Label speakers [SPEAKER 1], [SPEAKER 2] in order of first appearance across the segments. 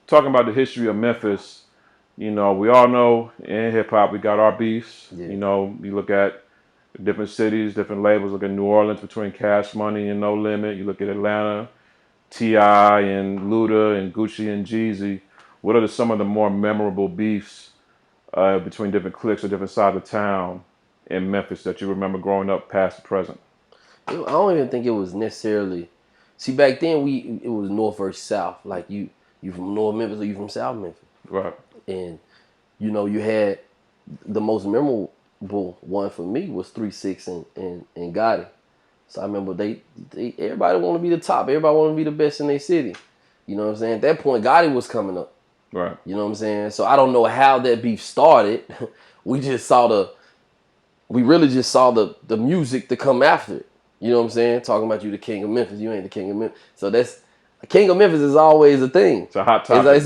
[SPEAKER 1] Talking about the history of Memphis, we all know in hip hop we got our beefs.
[SPEAKER 2] Yeah.
[SPEAKER 1] You look at different cities, different labels. Look at New Orleans between Cash Money and No Limit. You look at Atlanta, T.I. and Luda and Gucci and Jeezy. What are some of the more memorable beefs between different cliques or different sides of town in Memphis that you remember growing up past the present?
[SPEAKER 2] I don't even think it was necessarily. See, back then it was North versus South. Like you from North Memphis or you from South Memphis,
[SPEAKER 1] Right.
[SPEAKER 2] and you had the most memorable one for me was 3-6 and Gotti. So I remember they everybody want to be the top. Everybody want to be the best in their city. You know what I'm saying? At that point, Gotti was coming up.
[SPEAKER 1] Right.
[SPEAKER 2] You know what I'm saying? So I don't know how that beef started. we really just saw the music to come after it. You know what I'm saying? Talking about you the King of Memphis. You ain't the King of Memphis. So that's King of Memphis is always a thing.
[SPEAKER 1] It's a hot topic.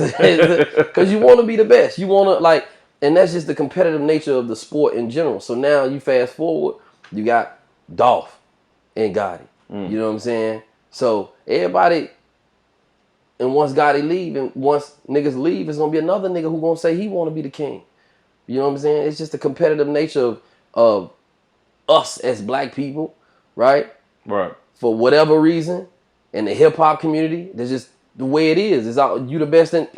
[SPEAKER 2] Because you want to be the best. You want to and that's just the competitive nature of the sport in general. So now you fast forward, you got Dolph and Gotti. You know what I'm saying? So everybody, and once Gotti leave, and once niggas leave, it's gonna be another nigga who gonna say he want to be the king. You know what I'm saying? It's just the competitive nature of us as black people, right?
[SPEAKER 1] Right.
[SPEAKER 2] For whatever reason, in the hip hop community, that's just the way it is. It's out, you the best, and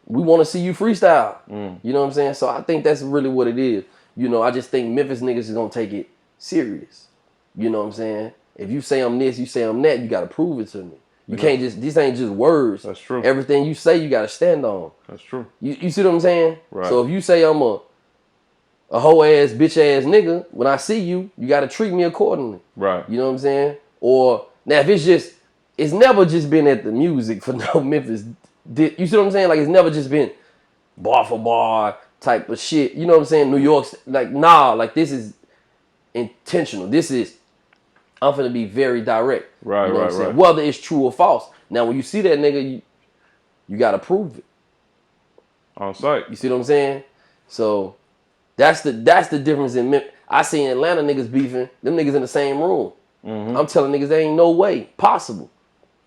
[SPEAKER 2] we want to see you freestyle. You know what I'm saying? So I think that's really what it is. I just think Memphis niggas is gonna take it serious. You know what I'm saying? If you say I'm this, you say I'm that, you gotta prove it to me. You can't this ain't just words.
[SPEAKER 1] That's true.
[SPEAKER 2] Everything you say, you gotta stand on.
[SPEAKER 1] That's true.
[SPEAKER 2] You see what I'm saying?
[SPEAKER 1] Right.
[SPEAKER 2] So if you say I'm a hoe ass, bitch ass nigga, when I see you, you gotta treat me accordingly.
[SPEAKER 1] Right.
[SPEAKER 2] You know what I'm saying? Or now if it's never just been at the music for no Memphis. You see what I'm saying? Like it's never just been bar for bar type of shit. You know what I'm saying? New York's like this is intentional. This is I'm finna be very direct.
[SPEAKER 1] Right,
[SPEAKER 2] you know
[SPEAKER 1] right,
[SPEAKER 2] what I'm saying?
[SPEAKER 1] right.
[SPEAKER 2] Whether it's true or false. Now when you see that nigga, you gotta prove it.
[SPEAKER 1] On site.
[SPEAKER 2] You see what I'm saying? So that's the difference in Memphis. I seen Atlanta niggas beefing, them niggas in the same room. I'm telling niggas there ain't no way possible.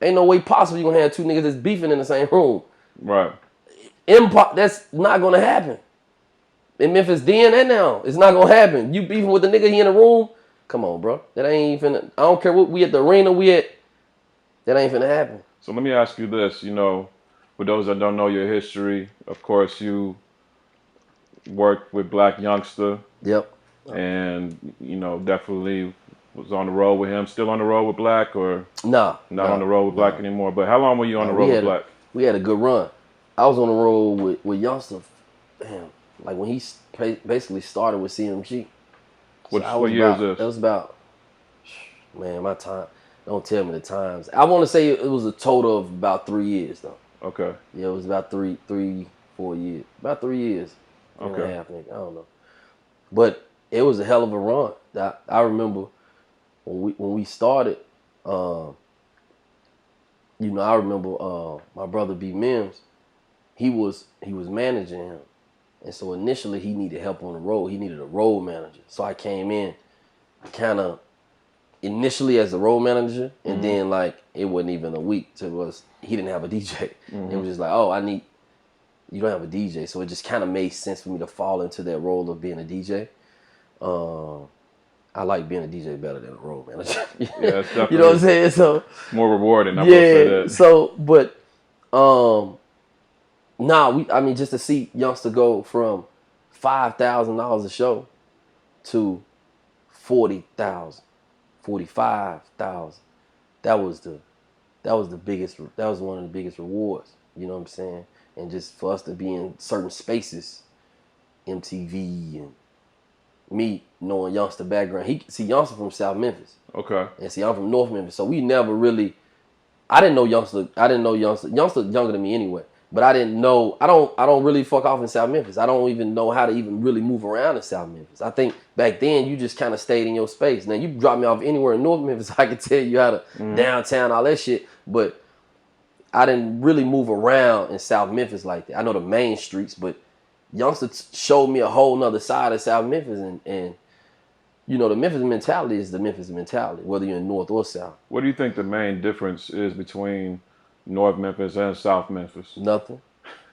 [SPEAKER 2] Ain't no way possible you gonna have two niggas that's beefing in the same room.
[SPEAKER 1] Right.
[SPEAKER 2] That's not gonna happen. In Memphis then and now, it's not gonna happen. You beefing with the nigga he in the room, come on, bro. That ain't finna. I don't care what we at the arena we at. That ain't finna happen.
[SPEAKER 1] So let me ask you this, for those that don't know your history, of course you worked with Blac Youngsta
[SPEAKER 2] Yep.
[SPEAKER 1] and, definitely was on the road with him. Still on the road with Blac or
[SPEAKER 2] Nah.
[SPEAKER 1] not on the road with Blac anymore? But how long were you on the road with Blac?
[SPEAKER 2] We had a good run. I was on the road with Youngsta, damn, like when he basically started with CMG.
[SPEAKER 1] What year is this?
[SPEAKER 2] That was about, man, my time. Don't tell me the times. I want to say it was a total of about 3 years though.
[SPEAKER 1] Okay.
[SPEAKER 2] Yeah, it was about 4 years. About 3 years.
[SPEAKER 1] Okay.
[SPEAKER 2] And a half, I don't know. But it was a hell of a run. I remember when we started, I remember my brother B Mims, he was managing him. And so initially he needed help on the road. He needed a road manager. So I came in kind of initially as a road manager, and then it wasn't even a week till he didn't have a DJ. It was just like, oh, you don't have a DJ. So it just kind of made sense for me to fall into that role of being a DJ. I like being a DJ better than a road manager.
[SPEAKER 1] Yeah, it's definitely
[SPEAKER 2] you know what I'm saying? So
[SPEAKER 1] more rewarding. I will say that.
[SPEAKER 2] So, but just to see Youngsta go from $5,000 a show to 40,000, 45,000. That was one of the biggest rewards. You know what I'm saying? And just for us to be in certain spaces, MTV and me knowing Youngsta background. Youngsta from South Memphis.
[SPEAKER 1] Okay.
[SPEAKER 2] And see, I'm from North Memphis. So we never really, I didn't know Youngsta. Youngsta younger than me anyway. But I didn't know, I don't really fuck off in South Memphis. I don't even know how to even really move around in South Memphis. I think back then you just kind of stayed in your space. Now you drop me off anywhere in North Memphis, I could tell you how to downtown, all that shit. But I didn't really move around in South Memphis like that. I know the main streets, but Youngsta showed me a whole nother side of South Memphis. And the Memphis mentality is the Memphis mentality, whether you're in North or South.
[SPEAKER 1] What do you think the main difference is between North Memphis and South Memphis?
[SPEAKER 2] Nothing.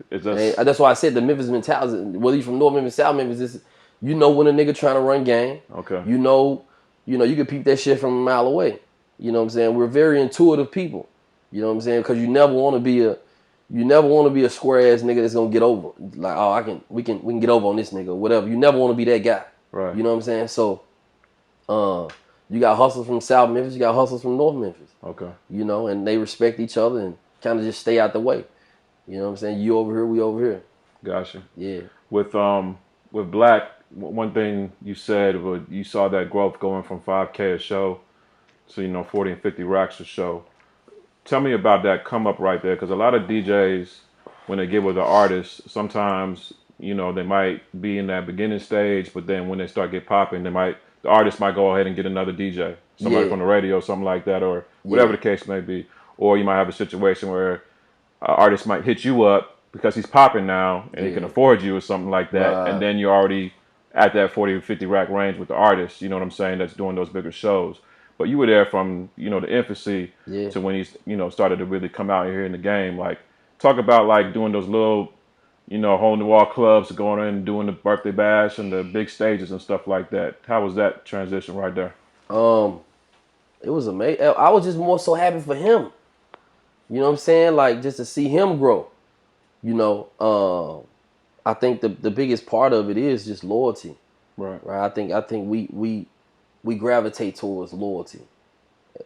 [SPEAKER 1] It's
[SPEAKER 2] And
[SPEAKER 1] just
[SPEAKER 2] that's why I said the Memphis mentality, whether you from North Memphis, South Memphis, is you know when a nigga trying to run game.
[SPEAKER 1] okay.
[SPEAKER 2] You know, you can peep that shit from a mile away. You know what I'm saying? We're very intuitive people. You know what I'm saying? Because you never want to be a square ass nigga that's gonna get over. Like, oh, we can get over on this nigga or whatever. You never want to be that guy.
[SPEAKER 1] Right.
[SPEAKER 2] You know what I'm saying? So, you got hustlers from South Memphis, you got hustlers from North Memphis.
[SPEAKER 1] Okay.
[SPEAKER 2] You know, and they respect each other and kind of just stay out the way. You know what I'm saying? You over here, we over here.
[SPEAKER 1] Gotcha.
[SPEAKER 2] Yeah.
[SPEAKER 1] With Blac, one thing you said was you saw that growth going from 5K a show to 40 and 50 racks a show. Tell me about that come up right there, because a lot of DJs, when they get with an artist, sometimes they might be in that beginning stage, but then when they start get popping, the artist might go ahead and get another DJ, somebody from the radio, something like that, or whatever the case may be. Or you might have a situation where an artist might hit you up because he's popping now and he can afford you or something like that, and then you're already at that 40 or 50 rack range with the artist, you know what I'm saying, that's doing those bigger shows. But you were there from, the infancy to when he's, started to really come out here in the game. Like, talk about, like, doing those little, hole-in-the-wall clubs, going in and doing the birthday bash and the big stages and stuff like that. How was that transition right there?
[SPEAKER 2] It was amazing. I was just more so happy for him. You know what I'm saying? Like, just to see him grow. I think the biggest part of it is just loyalty.
[SPEAKER 1] Right.
[SPEAKER 2] I think we gravitate towards loyalty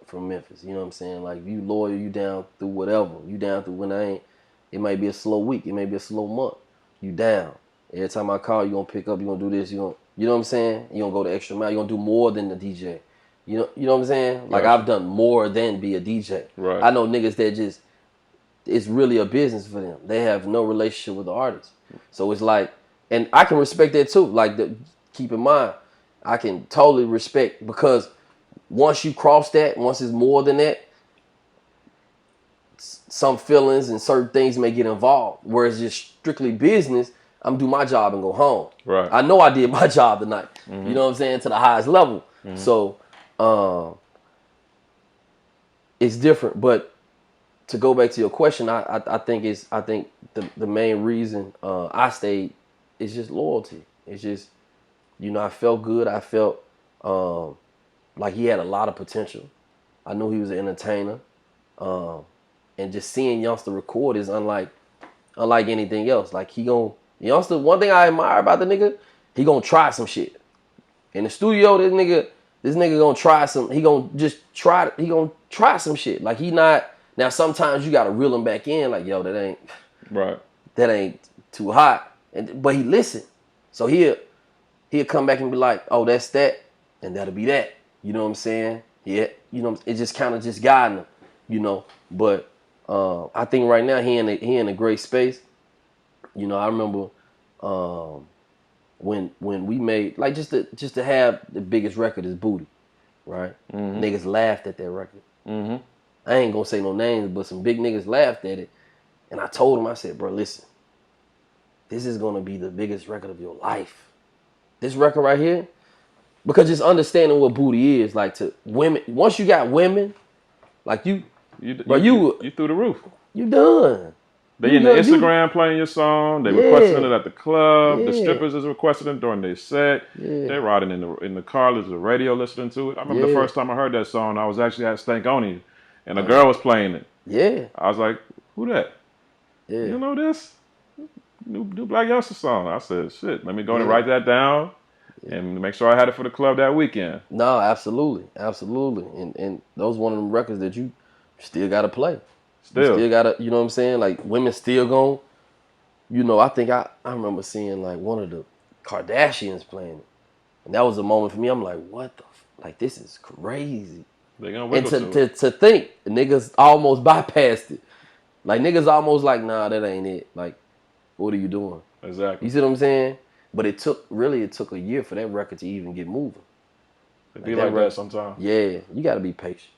[SPEAKER 2] from Memphis. You know what I'm saying? Like, you loyal, you down through whatever. You down through when I ain't. It might be a slow week. It may be a slow month. You down. Every time I call, you gonna pick up. You gonna do this. You know what I'm saying? You gonna go the extra mile. You gonna do more than the DJ. You know what I'm saying? Like, I've done more than be a DJ.
[SPEAKER 1] Right.
[SPEAKER 2] I know niggas that just, it's really a business for them. They have no relationship with the artist. So it's like, and I can respect that too. Like, keep in mind, I can totally respect, because once you cross that, once it's more than that, some feelings and certain things may get involved. Whereas just strictly business, I'm do my job and go home.
[SPEAKER 1] Right.
[SPEAKER 2] I know I did my job tonight. Mm-hmm. You know what I'm saying? To the highest level. Mm-hmm. So it's different. But to go back to your question, I think the main reason I stayed is just loyalty. It's just, I felt good. I felt like he had a lot of potential. I knew he was an entertainer. And just seeing Youngsta record is unlike anything else. Like, Youngsta, one thing I admire about the nigga, he gonna try some shit. In the studio, this nigga gonna try some, he gonna try some shit. Like, he not, now sometimes you gotta reel him back in, like, yo, that ain't too hot. But he listen. So he'll come back and be like, oh, that's that, and that'll be that. You know what I'm saying? Yeah, it just kind of just guiding him, But I think right now he in a great space. I remember when we made, like, just to have the biggest record is Booty, right? Mm-hmm. Niggas laughed at that record. Mm-hmm. I ain't gonna say no names, but some big niggas laughed at it. And I told him, I said, bro, listen, this is gonna be the biggest record of your life. This record right here, because just understanding what Booty is, like, to women, once you got women, like you
[SPEAKER 1] through the roof.
[SPEAKER 2] You done.
[SPEAKER 1] They in the Instagram playing your song. They requesting it at the club. Yeah. The strippers is requesting it during their set. Yeah. They riding in the car, there's a radio listening to it. I remember the first time I heard that song, I was actually at Stankonia, and a girl was playing it. Yeah. I was like, who that? Yeah. You know this? New Blac Youngsta song. I said, shit, let me go and write that down and make sure I had it for the club that weekend.
[SPEAKER 2] No, absolutely. Absolutely. And those one of them records that you still got to play. Still got to, you know what I'm saying? Like, women still gon', I think I remember seeing, like, one of the Kardashians playing it. And that was a moment for me. I'm like, what the like, this is crazy.
[SPEAKER 1] They gonna wiggle
[SPEAKER 2] to think niggas almost bypassed it. Like, niggas almost like, nah, that ain't it. Like, what are you doing?
[SPEAKER 1] Exactly.
[SPEAKER 2] You see what I'm saying? But it took a year for that record to even get moving.
[SPEAKER 1] It be like that sometimes.
[SPEAKER 2] Yeah, you got to be patient.